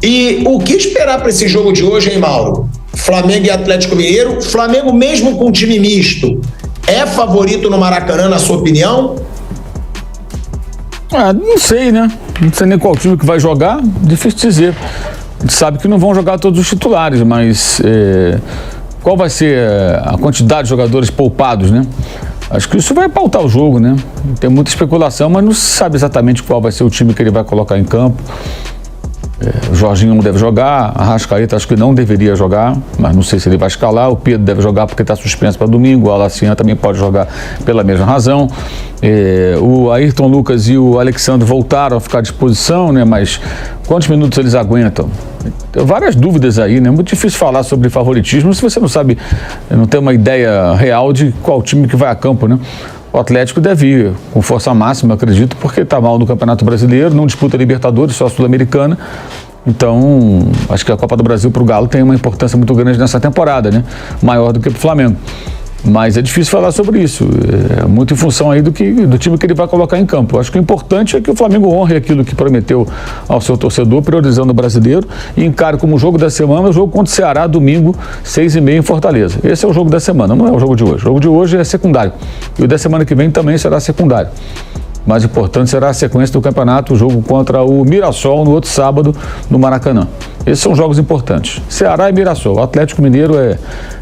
E o que esperar para esse jogo de hoje, hein, Mauro? Flamengo e Atlético Mineiro. Flamengo, mesmo com time misto, é favorito no Maracanã, na sua opinião? Não sei, né? Não sei nem qual time que vai jogar, difícil dizer. A gente sabe que não vão jogar todos os titulares, mas qual vai ser a quantidade de jogadores poupados, né? Acho que isso vai pautar o jogo, né? Tem muita especulação, mas não se sabe exatamente qual vai ser o time que ele vai colocar em campo. O Jorginho não deve jogar, a Arrascaeta acho que não deveria jogar, mas não sei se ele vai escalar. O Pedro deve jogar porque está suspenso para domingo, o Alacian também pode jogar pela mesma razão. O Ayrton Lucas e o Alexandre voltaram a ficar à disposição, né? Mas quantos minutos eles aguentam? Tem várias dúvidas aí, né? Muito difícil falar sobre favoritismo se você não sabe, não tem uma ideia real de qual time que vai a campo, né? O Atlético deve ir com força máxima, acredito, porque está mal no Campeonato Brasileiro, não disputa Libertadores, só Sul-Americana. Então, acho que a Copa do Brasil para o Galo tem uma importância muito grande nessa temporada, né? Maior do que para o Flamengo. Mas é difícil falar sobre isso, é muito em função aí do time que ele vai colocar em campo. Acho que o importante é que o Flamengo honre aquilo que prometeu ao seu torcedor, priorizando o brasileiro, e encare como jogo da semana o jogo contra o Ceará, domingo, 6h30 em Fortaleza. Esse é o jogo da semana, não é o jogo de hoje. O jogo de hoje é secundário, e o da semana que vem também será secundário. Mais importante será a sequência do campeonato, o jogo contra o Mirassol no outro sábado no Maracanã. Esses são jogos importantes. Ceará e Mirassol. O Atlético Mineiro é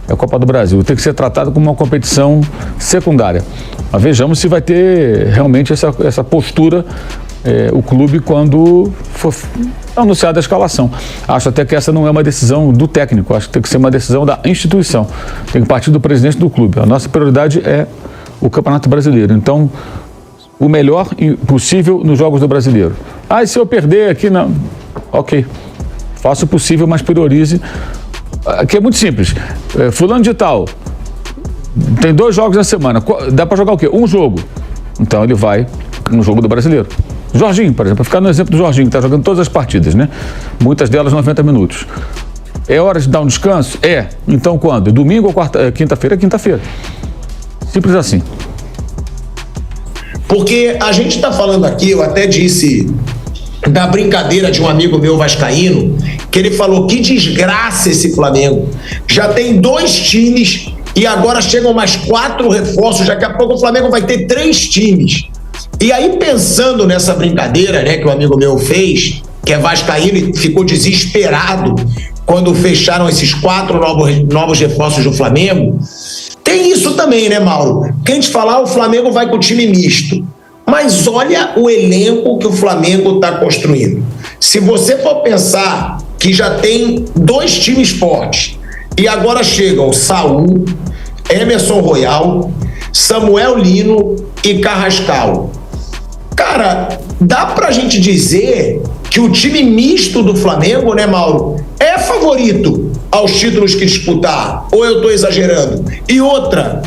a Copa do Brasil. Tem que ser tratado como uma competição secundária. Mas vejamos se vai ter realmente essa postura o clube quando for anunciada a escalação. Acho até que essa não é uma decisão do técnico. Acho que tem que ser uma decisão da instituição. Tem que partir do presidente do clube. A nossa prioridade é o Campeonato Brasileiro. Então, o melhor possível nos jogos do Brasileiro. E se eu perder aqui, não. Ok. Faça o possível, mas priorize. Aqui é muito simples. Fulano de tal, tem 2 jogos na semana. Dá para jogar o quê? Um jogo. Então ele vai no jogo do Brasileiro. Jorginho, por exemplo, para ficar no exemplo do Jorginho, que está jogando todas as partidas, né? Muitas delas 90 minutos. É hora de dar um descanso? Então quando? Domingo ou quinta-feira? É quinta-feira. Simples assim. Porque a gente está falando aqui, eu até disse da brincadeira de um amigo meu vascaíno, que ele falou: que desgraça esse Flamengo. Já tem 2 times e agora chegam mais 4 reforços, daqui a pouco o Flamengo vai ter 3 times. E aí, pensando nessa brincadeira, né, que o amigo meu fez, que é vascaíno e ficou desesperado quando fecharam esses 4 novos reforços do Flamengo, tem isso também, né, Mauro? Que a gente falar, o Flamengo vai com o time misto. Mas olha o elenco que o Flamengo está construindo. Se você for pensar que já tem 2 times fortes e agora chegam Saúl, Emerson Royal, Samuel Lino e Carrascal. Cara, dá pra gente dizer que o time misto do Flamengo, né, Mauro, é favorito aos títulos que disputar, ou eu tô exagerando? E outra,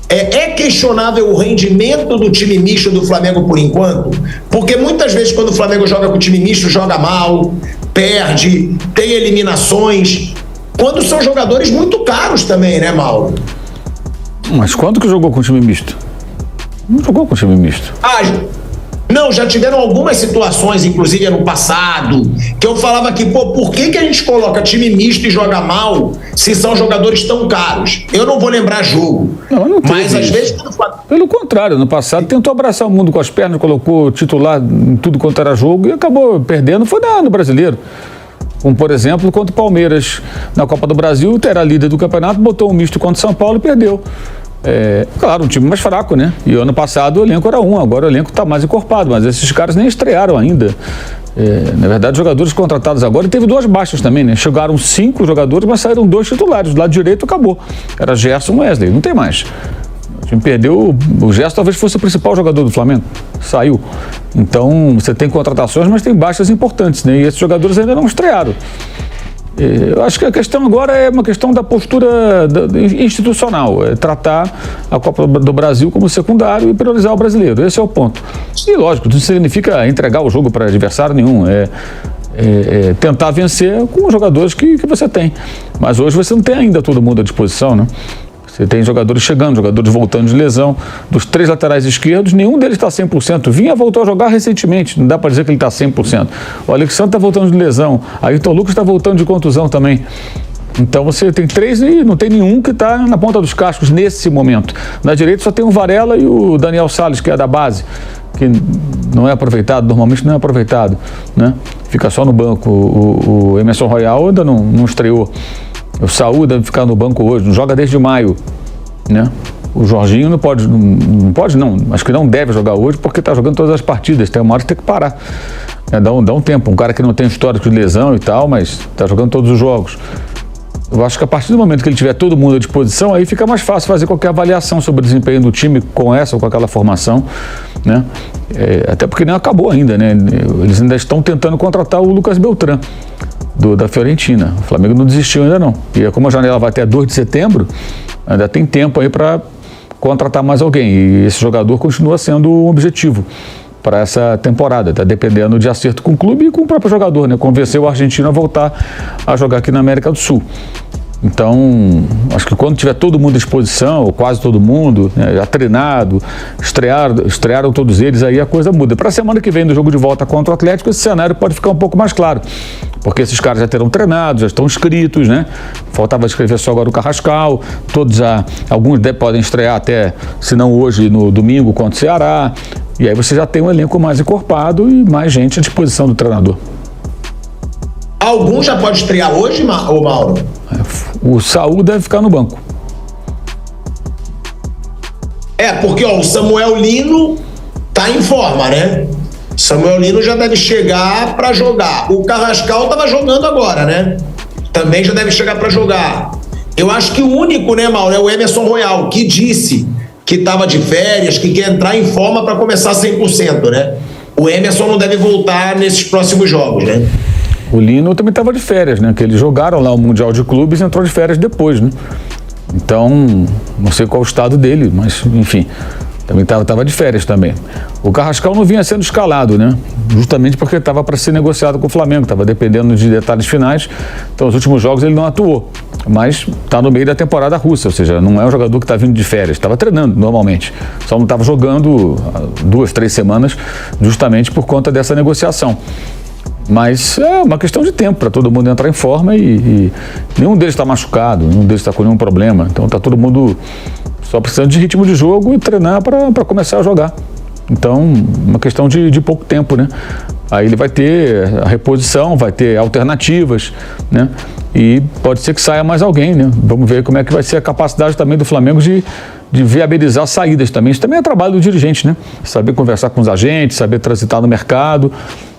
é questionável o rendimento do time misto do Flamengo por enquanto? Porque muitas vezes quando o Flamengo joga com o time misto, joga mal, perde, tem eliminações, quando são jogadores muito caros também, né, Mauro? Mas quando que jogou com o time misto? Não jogou com o time misto. Não, já tiveram algumas situações, inclusive ano passado, que eu falava que, por que a gente coloca time misto e joga mal se são jogadores tão caros? Eu não vou lembrar jogo. Não mas às vezes... Pelo contrário, no passado tentou abraçar o mundo com as pernas, colocou titular em tudo quanto era jogo e acabou perdendo. Foi no Brasileiro. Como, por exemplo, contra o Palmeiras na Copa do Brasil, era líder do campeonato, botou um misto contra o São Paulo e perdeu. Claro, um time mais fraco, né? E ano passado o elenco era agora o elenco está mais encorpado, mas esses caras nem estrearam ainda. Na verdade, jogadores contratados agora, e teve 2 baixas também, né? Chegaram 5 jogadores, mas saíram 2 titulares. Do lado direito acabou. Era Gerson e Wesley, não tem mais. O time perdeu, o Gerson talvez fosse o principal jogador do Flamengo, saiu. Então, você tem contratações, mas tem baixas importantes, né? E esses jogadores ainda não estrearam. Eu acho que a questão agora é uma questão da postura institucional, tratar a Copa do Brasil como secundário e priorizar o brasileiro. Esse é o ponto. E lógico, isso não significa entregar o jogo para adversário nenhum, tentar vencer com os jogadores que você tem. Mas hoje você não tem ainda todo mundo à disposição, né? Você tem jogadores chegando, jogadores voltando de lesão. Dos 3 laterais esquerdos, nenhum deles está 100%. Vinha voltou a jogar recentemente, não dá para dizer que ele está 100%. O Alexandre está voltando de lesão, Ayrton Lucas está voltando de contusão também. Então você tem 3 e não tem nenhum que está na ponta dos cascos nesse momento. Na direita só tem o Varela e o Daniel Salles, que é da base, que não é aproveitado, normalmente não é aproveitado, né? Fica só no banco. O Emerson Royal ainda não estreou. O Saúl deve ficar no banco hoje, não joga desde maio, né? O Jorginho não pode, acho que não deve jogar hoje porque está jogando todas as partidas, tem uma hora que tem que parar. Dá um tempo, um cara que não tem histórico de lesão e tal, mas está jogando todos os jogos. Eu acho que a partir do momento que ele tiver todo mundo à disposição, aí fica mais fácil fazer qualquer avaliação sobre o desempenho do time com essa ou com aquela formação, né? Até porque nem acabou ainda, né? Eles ainda estão tentando contratar o Lucas Beltrán, da Fiorentina. O Flamengo não desistiu ainda não. E como a janela vai até 2 de setembro, ainda tem tempo aí para contratar mais alguém. E esse jogador continua sendo um objetivo para essa temporada. Está dependendo de acerto com o clube e com o próprio jogador, né? Convencer o argentino a voltar a jogar aqui na América do Sul. Então, acho que quando tiver todo mundo à disposição, ou quase todo mundo, né, já treinado, estrearam todos eles, aí a coisa muda. Para a semana que vem, no jogo de volta contra o Atlético, esse cenário pode ficar um pouco mais claro, porque esses caras já terão treinado, já estão inscritos, né? Faltava escrever só agora o Carrascal, alguns podem estrear até, se não hoje, no domingo contra o Ceará, e aí você já tem um elenco mais encorpado e mais gente à disposição do treinador. Algum já pode estrear hoje, Mauro? O Saúl deve ficar no banco. Porque o Samuel Lino tá em forma, né? Samuel Lino já deve chegar para jogar. O Carrascal tava jogando agora, né? Também já deve chegar para jogar. Eu acho que o único, né, Mauro, é o Emerson Royal, que disse que estava de férias, que quer entrar em forma para começar 100%, né? O Emerson não deve voltar nesses próximos jogos, né? O Lino também estava de férias, né? Que eles jogaram lá o Mundial de Clubes e entrou de férias depois, né? Então, não sei qual o estado dele, mas, enfim, também estava de férias também. O Carrascal não vinha sendo escalado, né? Justamente porque estava para ser negociado com o Flamengo, estava dependendo de detalhes finais. Então, os últimos jogos ele não atuou, mas está no meio da temporada russa, ou seja, não é um jogador que está vindo de férias, estava treinando normalmente, só não estava jogando 2, 3 semanas justamente por conta dessa negociação. Mas é uma questão de tempo para todo mundo entrar em forma e nenhum deles está machucado, nenhum deles está com nenhum problema. Então está todo mundo só precisando de ritmo de jogo e treinar para começar a jogar. Então, uma questão de pouco tempo, né? Aí ele vai ter a reposição, vai ter alternativas, né? E pode ser que saia mais alguém, né? Vamos ver como é que vai ser a capacidade também do Flamengo de viabilizar saídas também. Isso também é trabalho do dirigente, né? Saber conversar com os agentes, saber transitar no mercado,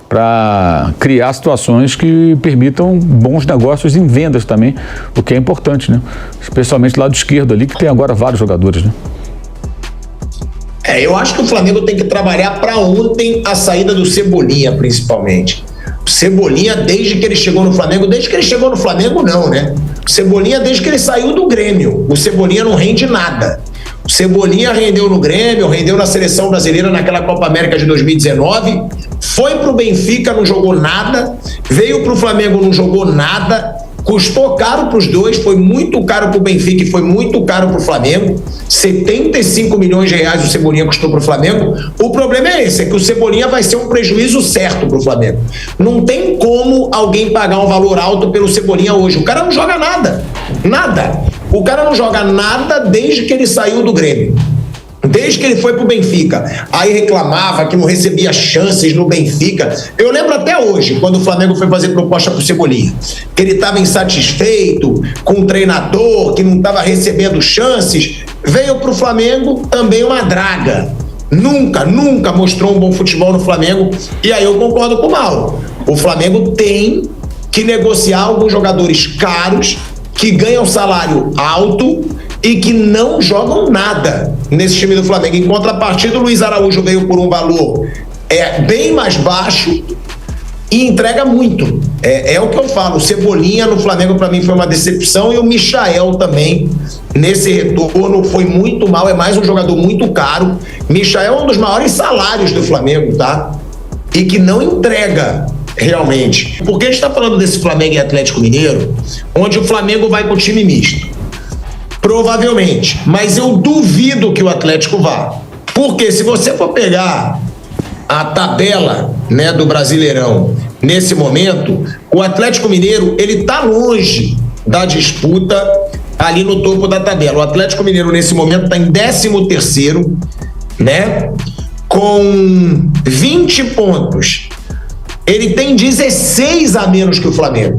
para criar situações que permitam bons negócios em vendas também, o que é importante, né? Especialmente do lado esquerdo ali, que tem agora vários jogadores, né? Eu acho que o Flamengo tem que trabalhar para ontem a saída do Cebolinha, principalmente. O Cebolinha, desde que ele chegou no Flamengo não, né? O Cebolinha, desde que ele saiu do Grêmio, o Cebolinha não rende nada. O Cebolinha rendeu no Grêmio, rendeu na seleção brasileira naquela Copa América de 2019, foi pro Benfica, não jogou nada, veio pro Flamengo, não jogou nada, custou caro pros dois, foi muito caro pro Benfica e foi muito caro pro Flamengo, 75 milhões de reais o Cebolinha custou pro Flamengo. O problema é esse, é que o Cebolinha vai ser um prejuízo certo pro Flamengo. Não tem como alguém pagar um valor alto pelo Cebolinha hoje, o cara não joga nada. O cara não joga nada desde que ele saiu do Grêmio. Desde que ele foi pro Benfica. Aí reclamava que não recebia chances no Benfica. Eu lembro até hoje, quando o Flamengo foi fazer proposta pro Cebolinha, que ele estava insatisfeito com o treinador, que não estava recebendo chances. Veio pro Flamengo também uma draga. Nunca mostrou um bom futebol no Flamengo. E aí eu concordo com o Mauro. O Flamengo tem que negociar alguns jogadores caros que ganham salário alto e que não jogam nada nesse time do Flamengo. Em contrapartida, o Luiz Araújo veio por um valor bem mais baixo e entrega muito. É o que eu falo, o Cebolinha no Flamengo para mim foi uma decepção, e o Michael também nesse retorno foi muito mal, é mais um jogador muito caro. Michael é um dos maiores salários do Flamengo, tá? E que não entrega realmente. Porque a gente está falando desse Flamengo e Atlético Mineiro, onde o Flamengo vai com o time misto. Provavelmente, mas eu duvido que o Atlético vá. Porque se você for pegar a tabela, né, do Brasileirão nesse momento, o Atlético Mineiro, ele tá longe da disputa ali no topo da tabela. O Atlético Mineiro nesse momento está em 13º, né, com 20 pontos. Ele tem 16 a menos que o Flamengo.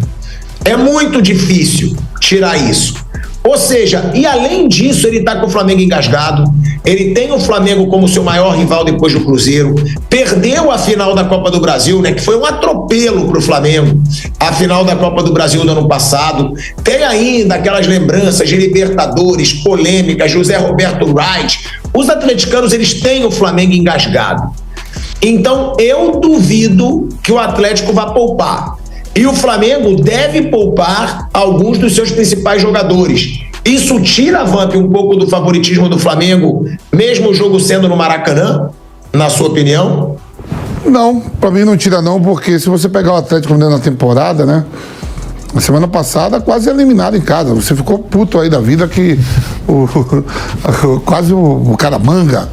É muito difícil tirar isso. Ou seja, e além disso, ele está com o Flamengo engasgado, ele tem o Flamengo como seu maior rival depois do Cruzeiro, perdeu a final da Copa do Brasil, né, que foi um atropelo para o Flamengo, a final da Copa do Brasil do ano passado, tem ainda aquelas lembranças de Libertadores, polêmicas, José Roberto Wright. Os atleticanos, eles têm o Flamengo engasgado. Então, eu duvido que o Atlético vá poupar. E o Flamengo deve poupar alguns dos seus principais jogadores. Isso tira, Vamp, um pouco do favoritismo do Flamengo, mesmo o jogo sendo no Maracanã, na sua opinião? Não, pra mim não tira não, porque se você pegar o Atlético Mineiro na temporada, né? Na semana passada, quase eliminado em casa. Você ficou puto aí da vida que quase o Caramanga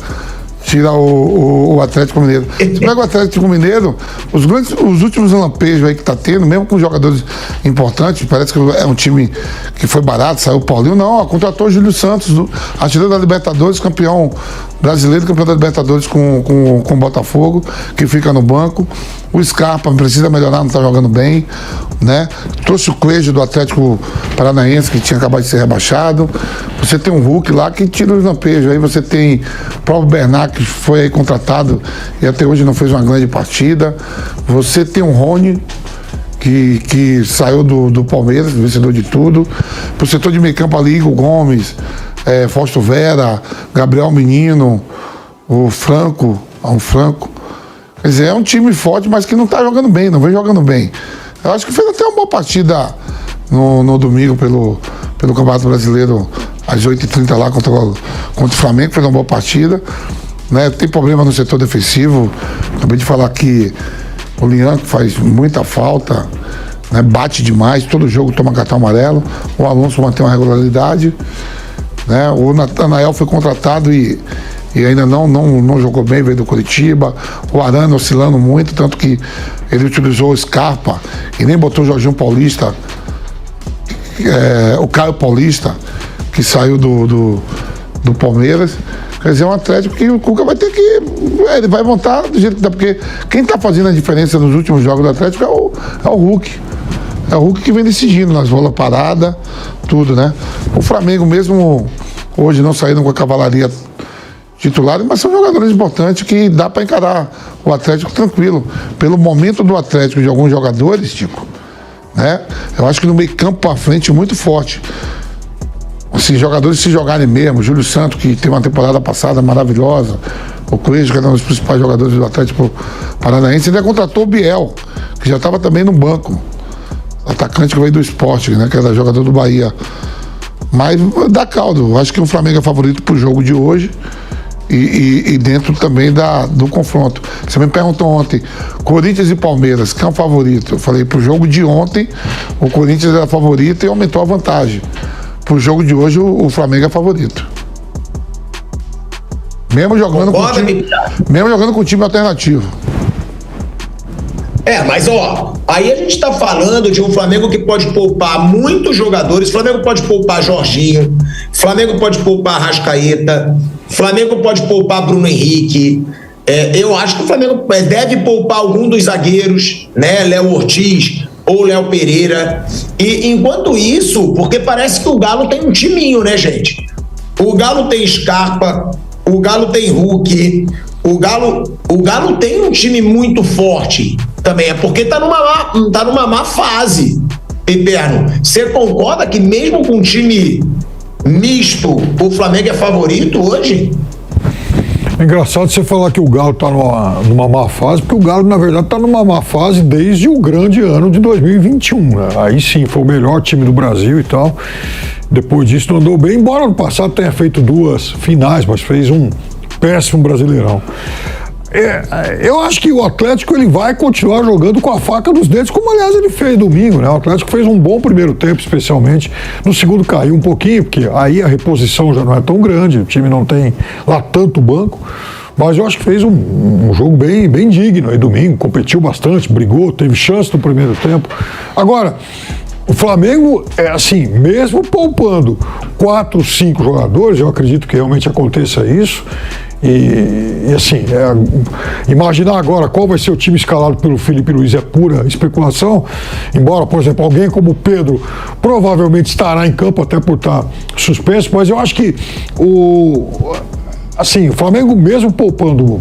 tira o Atlético Mineiro. Você pega o Atlético Mineiro, os últimos lampejos aí que tá tendo, mesmo com jogadores importantes, parece que é um time que foi barato, saiu o Paulinho, não, contratou o Júlio Santos, artilheiro da Libertadores, campeão brasileiro, campeão da Libertadores com o Botafogo, que fica no banco. O Scarpa precisa melhorar, não está jogando bem, né? Trouxe o Coelho do Atlético Paranaense, que tinha acabado de ser rebaixado. Você tem um Hulk lá que tira os lampejos. Aí você tem o próprio Bernard, que foi aí contratado e até hoje não fez uma grande partida. Você tem um Rony, que saiu do Palmeiras, vencedor de tudo. Pro setor de meio campo ali, Igor Gomes, Fausto Vera, Gabriel Menino, o Franco. Quer dizer, é um time forte, mas que não está jogando bem, não vem jogando bem. Eu acho que fez até uma boa partida no domingo pelo Campeonato Brasileiro, às 8h30 lá contra o Flamengo, fez uma boa partida. Né? Tem problema no setor defensivo. Acabei de falar que o Lian faz muita falta, né? Bate demais, todo jogo toma cartão amarelo. O Alonso mantém uma regularidade. Né? O Natanael foi contratado e ainda não jogou bem, veio do Curitiba. O Arana oscilando muito, tanto que ele utilizou o Scarpa e nem botou o Jorginho Paulista, o Caio Paulista, que saiu do Palmeiras. Quer dizer, é um Atlético que o Cuca vai ter que... ele vai montar do jeito que dá, porque quem está fazendo a diferença nos últimos jogos do Atlético é o Hulk. É o Hulk que vem decidindo nas bolas paradas, tudo, né? O Flamengo mesmo, hoje não saíram com a cavalaria titulares, mas são jogadores importantes que dá para encarar o Atlético tranquilo. Pelo momento do Atlético de alguns jogadores, Tico, né? Eu acho que no meio campo para frente muito forte. Assim, jogadores se jogarem mesmo, Júlio Santos, que tem uma temporada passada maravilhosa, o Coelho, que é um dos principais jogadores do Atlético Paranaense, ainda contratou o Biel, que já estava também no banco, atacante que veio do Sport, né? Que era jogador do Bahia. Mas dá caldo, acho que o Flamengo é favorito pro jogo de hoje. E dentro também do confronto. Você me perguntou ontem, Corinthians e Palmeiras, quem é o favorito? Eu falei, pro jogo de ontem, o Corinthians era favorito e aumentou a vantagem. Pro jogo de hoje, o Flamengo é favorito. Mesmo jogando com time alternativo. Mas aí a gente tá falando de um Flamengo que pode poupar muitos jogadores. O Flamengo pode poupar Jorginho, o Flamengo pode poupar Arrascaeta, o Flamengo pode poupar Bruno Henrique. Eu acho que o Flamengo deve poupar algum dos zagueiros, né? Léo Ortiz ou Léo Pereira. E enquanto isso, porque parece que o Galo tem um timinho, né, gente? O Galo tem Scarpa, o Galo tem Hulk, o Galo tem um time muito forte também, é porque tá numa má fase, Piperno. Você concorda que mesmo com um time misto, o Flamengo é favorito hoje? É engraçado você falar que o Galo tá numa má fase, porque o Galo, na verdade, tá numa má fase desde o grande ano de 2021, né? Aí sim, foi o melhor time do Brasil e tal. Depois disso não andou bem, embora no passado tenha feito 2 finais, mas fez um péssimo Brasileirão. Eu acho que o Atlético ele vai continuar jogando com a faca nos dentes, como aliás ele fez domingo, né? O Atlético fez um bom primeiro tempo, especialmente. No segundo caiu um pouquinho, porque aí a reposição já não é tão grande, o time não tem lá tanto banco. Mas eu acho que fez um jogo bem digno aí domingo, competiu bastante, brigou, teve chance no primeiro tempo. Agora, o Flamengo é assim, mesmo poupando 4, 5 jogadores, eu acredito que realmente aconteça isso. E assim, imaginar agora qual vai ser o time escalado pelo Felipe Luiz é pura especulação, embora, por exemplo, alguém como o Pedro provavelmente estará em campo até por estar suspenso, mas eu acho que o Flamengo mesmo poupando,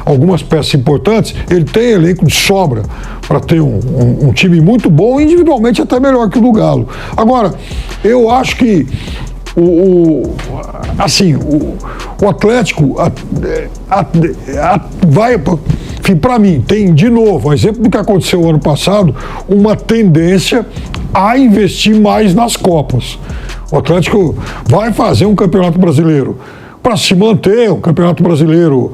algumas peças importantes, ele tem elenco de sobra para ter um time muito bom, individualmente até melhor que o do Galo. Agora, eu acho que o Atlético vai, para mim, tem de novo, exemplo do que aconteceu ano passado, uma tendência a investir mais nas Copas. O Atlético vai fazer um Campeonato Brasileiro para se manter, o Campeonato Brasileiro,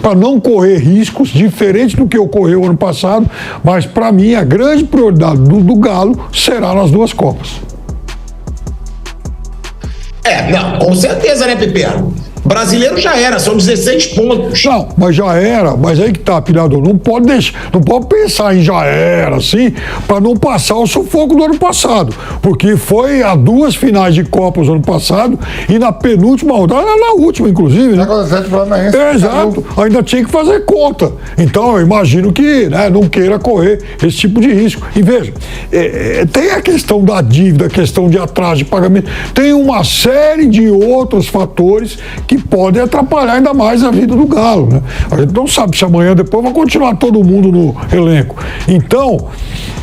para não correr riscos, diferente do que ocorreu ano passado, mas para mim a grande prioridade do Galo será nas 2 Copas. Não, com certeza, né, Pipero? Brasileiro já era, são 16 pontos. Não, mas já era, mas aí que tá, pilhador, não pode pensar em já era, assim, para não passar o sufoco do ano passado, porque foi a 2 finais de Copas no ano passado e na penúltima rodada, na última, inclusive, né? Exato, ainda tinha que fazer conta. Então, eu imagino que, né, não queira correr esse tipo de risco. E veja, tem a questão da dívida, a questão de atraso de pagamento, tem uma série de outros fatores que podem atrapalhar ainda mais a vida do Galo, né? A gente não sabe se amanhã depois vai continuar todo mundo no elenco. Então,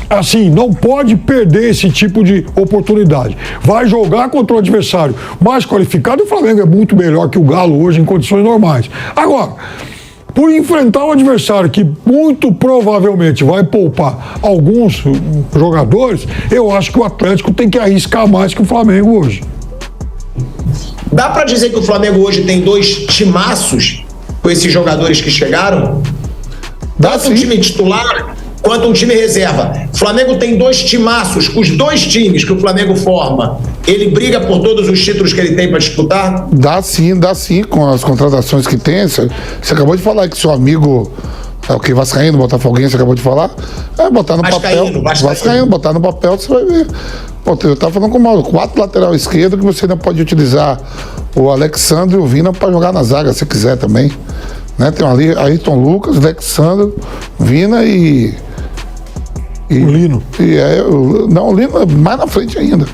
assim, não pode perder esse tipo de oportunidade. Vai jogar contra o adversário mais qualificado, o Flamengo é muito melhor que o Galo hoje em condições normais. Agora, por enfrentar um adversário que muito provavelmente vai poupar alguns jogadores, eu acho que o Atlético tem que arriscar mais que o Flamengo hoje. Dá pra dizer que o Flamengo hoje tem 2 timaços com esses jogadores que chegaram? Tanto um time titular quanto um time reserva. O Flamengo tem 2 timaços, os 2 times que o Flamengo forma. Ele briga por todos os títulos que ele tem para disputar? Dá sim, com as contratações que tem. Você acabou de falar que seu amigo é o que? Vascaíno, Botafoguense, você acabou de falar? Botar no papel. Vascaíno, botar no papel, você vai ver. Eu estava falando com o 4 lateral esquerdo que você ainda pode utilizar o Alexandre e o Vina para jogar na zaga, se quiser também. Né? Tem ali Ayrton Lucas, Alexandre, Vina e o Lino. O Lino é mais na frente ainda.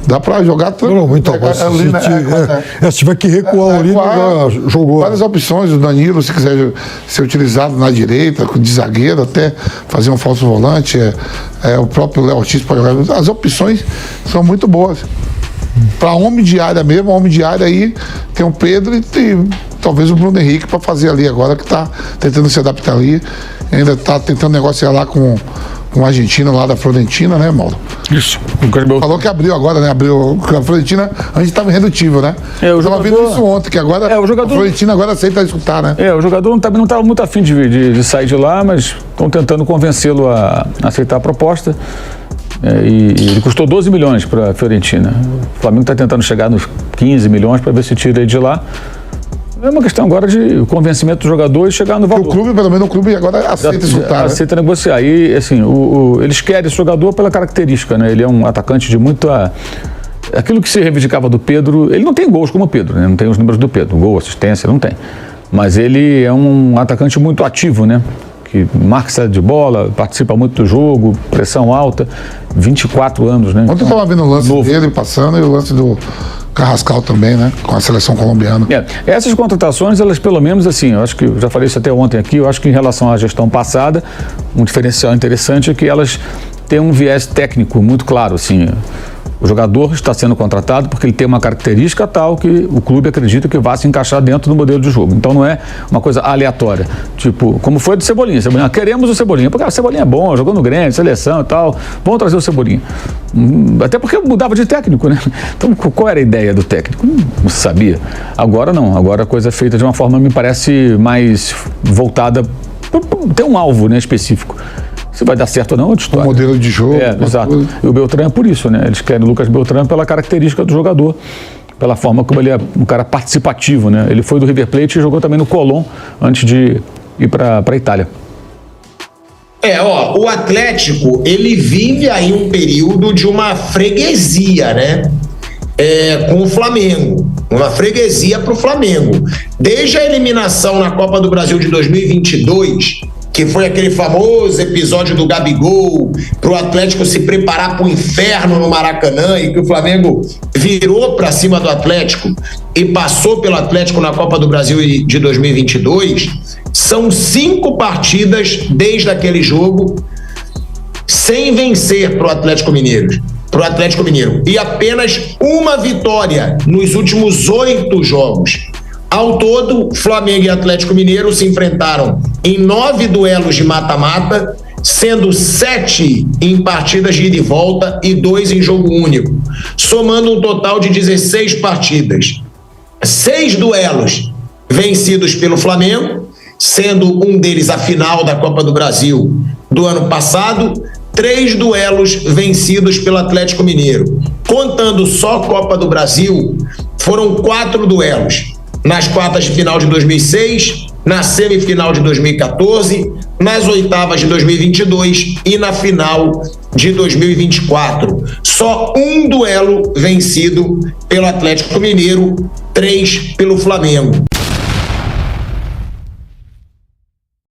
Dá pra jogar tudo. Não, então, se tiver que recuar o Lino, já jogou. Várias opções, o Danilo, se quiser ser utilizado na direita, de zagueiro, até fazer um falso volante, o próprio Léo Ortiz pode jogar. As opções são muito boas. Para homem de área mesmo, homem de área aí tem o Pedro e talvez o Bruno Henrique para fazer ali agora, que está tentando se adaptar ali. Ainda está tentando negociar lá com o argentino lá da Florentina, né, Mauro? Isso. Falou que abriu agora, né? Abriu a Florentina, antes estava irredutível, né? Eu estava vendo isso ontem, que agora a Florentina agora aceita escutar, né? O jogador não estava muito afim de sair de lá, mas estão tentando convencê-lo a aceitar a proposta. E ele custou 12 milhões para a Fiorentina. O Flamengo está tentando chegar nos 15 milhões para ver se tira ele de lá. É uma questão agora de convencimento do jogador e chegar no valor. O clube, pelo menos o clube agora aceita escutar. Aceita negociar. E assim, eles querem esse jogador pela característica, né? Ele é um atacante de muita... Aquilo que se reivindicava do Pedro, ele não tem gols como o Pedro, né? Não tem os números do Pedro, gol, assistência, não tem. Mas ele é um atacante muito ativo, né? Que marca saída de bola, participa muito do jogo, pressão alta, 24 anos, né? Ontem eu estava vendo o lance dele passando e o lance do Carrascal também, né? Com a seleção colombiana. Essas contratações, elas pelo menos assim, eu acho que, eu já falei isso até ontem aqui, eu acho que em relação à gestão passada, um diferencial interessante é que elas têm um viés técnico muito claro, assim. O jogador está sendo contratado porque ele tem uma característica tal que o clube acredita que vai se encaixar dentro do modelo de jogo. Então não é uma coisa aleatória. Tipo, como foi do Cebolinha. Queremos o Cebolinha. Porque o Cebolinha é bom, jogou no Grêmio, seleção e tal. Vamos trazer o Cebolinha. Até porque mudava de técnico, né? Então qual era a ideia do técnico? Não se sabia. Agora não. Agora a coisa é feita de uma forma, me parece, mais voltada. Tem um alvo, né, específico. Se vai dar certo ou não, é outra história. O modelo de jogo. Exato. E o Beltrán é por isso, né? Eles querem o Lucas Beltrán pela característica do jogador, pela forma como ele é um cara participativo, né? Ele foi do River Plate e jogou também no Colón antes de ir para a Itália. O Atlético, ele vive aí um período de uma freguesia, né? Com o Flamengo. Uma freguesia para o Flamengo. Desde a eliminação na Copa do Brasil de 2022, que foi aquele famoso episódio do Gabigol, para o Atlético se preparar para o inferno no Maracanã, e que o Flamengo virou para cima do Atlético e passou pelo Atlético na Copa do Brasil de 2022, são 5 partidas desde aquele jogo sem vencer para o Atlético Mineiro. E apenas uma vitória nos últimos 8 jogos. Ao todo, Flamengo e Atlético Mineiro se enfrentaram em 9 duelos de mata-mata, sendo 7 em partidas de ida e volta e 2 em jogo único, somando um total de 16 partidas. 6 duelos vencidos pelo Flamengo, sendo um deles a final da Copa do Brasil do ano passado, 3 duelos vencidos pelo Atlético Mineiro. Contando só Copa do Brasil, foram 4 duelos. Nas quartas de final de 2006, na semifinal de 2014, nas oitavas de 2022 e na final de 2024. Só um duelo vencido pelo Atlético Mineiro, 3 pelo Flamengo.